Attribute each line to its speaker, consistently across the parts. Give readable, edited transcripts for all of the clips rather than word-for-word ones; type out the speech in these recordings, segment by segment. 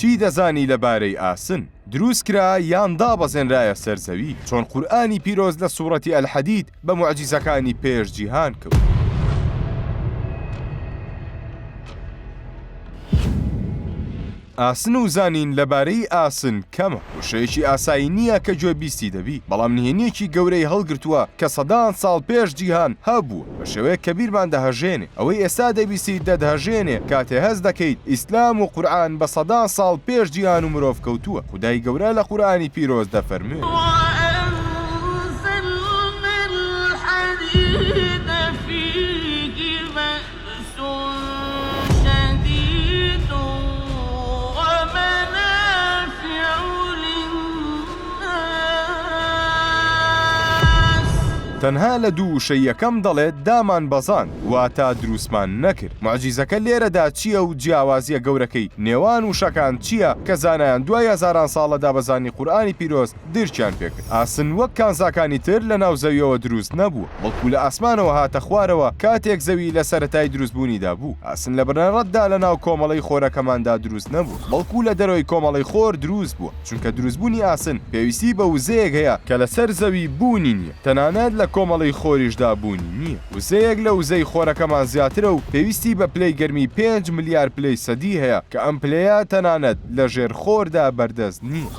Speaker 1: چی دەزانی لەبارەی ئاسن؟ دروست کرا یان دابەزێنرایە سەرزەوی چۆن قورئانی پیرۆز لە سوورەتی ئەلحەدید بە موعجیزەکانی پێش جیهان کەوت. ئاسن و زانین لەبارەی ئاسن کەمە، وشەیەکی ئاسایی نییە کە گوێ بیستی دەبی، بەڵام نهێنیەکی گەورەی هەڵگرتووە کە سەدان ساڵ پێش جیهان هەبووە بە شێوەیە کە بیرمان دەهەژێنێ. ئەوەی ئێستا دەبیستی دەدهەژێنێ کاتێ هەست دەکەیت ئیسلام و قورئان بە سەدان ساڵ پێش جیهان و مرۆڤ کەوتووە. خودای گەورە لە قورئانی پیرۆز دەفەرموێ: تەنها لە دوو وشەی یەکەم دەڵێت دامان بەزان واتە دروستمان نەکرد. موعجیزەکە لێرەدا چییە و جیاوازیە گەورەکەی نێوان وشەکان چییە کە زانایان دوای هەزاران ساڵەدا بەزانی قورئانی پیرۆز درچیان پێکرد. ئاسن وەک کانزاکانی تر لە ناو زەویەوە دروست نەبووە، بەڵکو لە ئاسمانەوە هاتە خوارەوە کاتێک زەوی لە سەرەتای دروستبوونیدا بوو. ئاسن لە بنەڕەتدا لە ناو کۆمەڵەی خۆرەکەماندا دروست نەبوو، بەڵکو لە دەرەوەی کۆمەڵەی خۆر دروست بووە، چونکە دروستبوونی ئاسن پێویستی بە وزەیەک هەیە کە لەسەر زەوی بوونی نییە، تەنانەت لە کۆمەڵی خۆریشدا بوونی نییە. وزەیەک لە وزەی خۆرەکەمان زیاترە و پێویستی بە پلەی گەرمی 5 ملیار پلەی سەدی هەیە کە ئەم پلەیە تەنانەت لە ژێر خۆردا بەردەست نییە.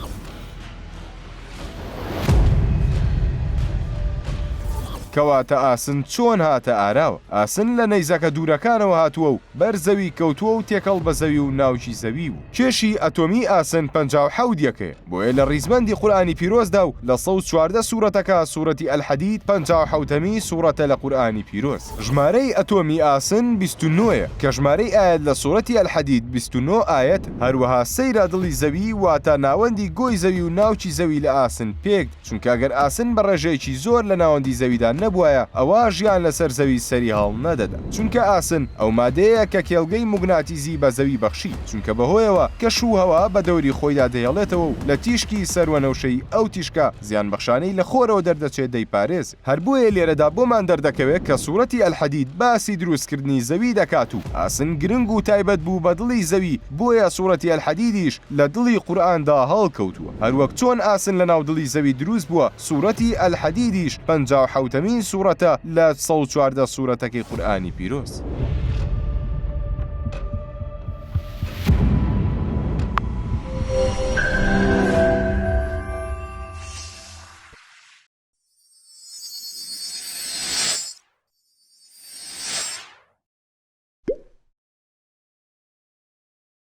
Speaker 1: کەواتە ئاسن چۆن هاتە ئاراوە؟ ئاسن لە نەیزەکە دوورەکانەوە هاتووە و بەر زەوی کەوتووە و تێکەڵ بە زەوی و ناوچی زەوی بوو. کێشی ئەتۆمی ئاسن 57 یەکەیە، بۆیە لە ڕیزبەندی قورئانی پیرۆزدا و لە 114 سوورەتەکە سوورەتی ئەلحەدید 57هەمی سوورەتە لە قورئانی پیرۆز. ژمارەی ئەتۆمی ئاسن 29ە کە ژمارەی ئاەت لە سوورەتی ئەلحەدید 29 ئاەت. هەروەها سەیرە دڵی زەوی واتە ناوەندی گۆی زەوی و ناوچی زەوی لە ئاسن پێک، چونکە ئەگەر ئاسن بە ڕێژەیەکی زۆر لە ناوەندی زەویدا نەبووایە ئەوە ژیان لەسەر زەوی سەری هەڵ نەدەدا، چونکە ئاسن ئەو مادەیە کە کێڵگەی موگناتیزی بە زەوی بەخشی، چونکە بەهۆیەوە کەش و هەوا بە دەوری خۆیدا دەهێڵێتەوە و لە تیشکی سەروەنەوشەی ئەو تیشکە زیان بەخشانەی لە خۆرەوە دەردەچێت دەیپارێز. هەر بۆیە لێرەدا بۆمان دەردەکەوێت کە سوورەتی ئەلحەدید باسی دروستکردنی زەوی دەکات و ئاسن گرنگ و تایبەت بوو بە دڵی زەوی، بۆیە سوورەتی ئەلحەدیدیش لە دڵی قورئاندا هەڵکەوتووە. هەروەک چۆن ئاسن لە ناو دڵی زەوی دروست بووە، سوورەتی ئەلحەدیدیش 57هەمین سوورەتە لە 114 سوورەتەکەی قورئانی پیرۆز.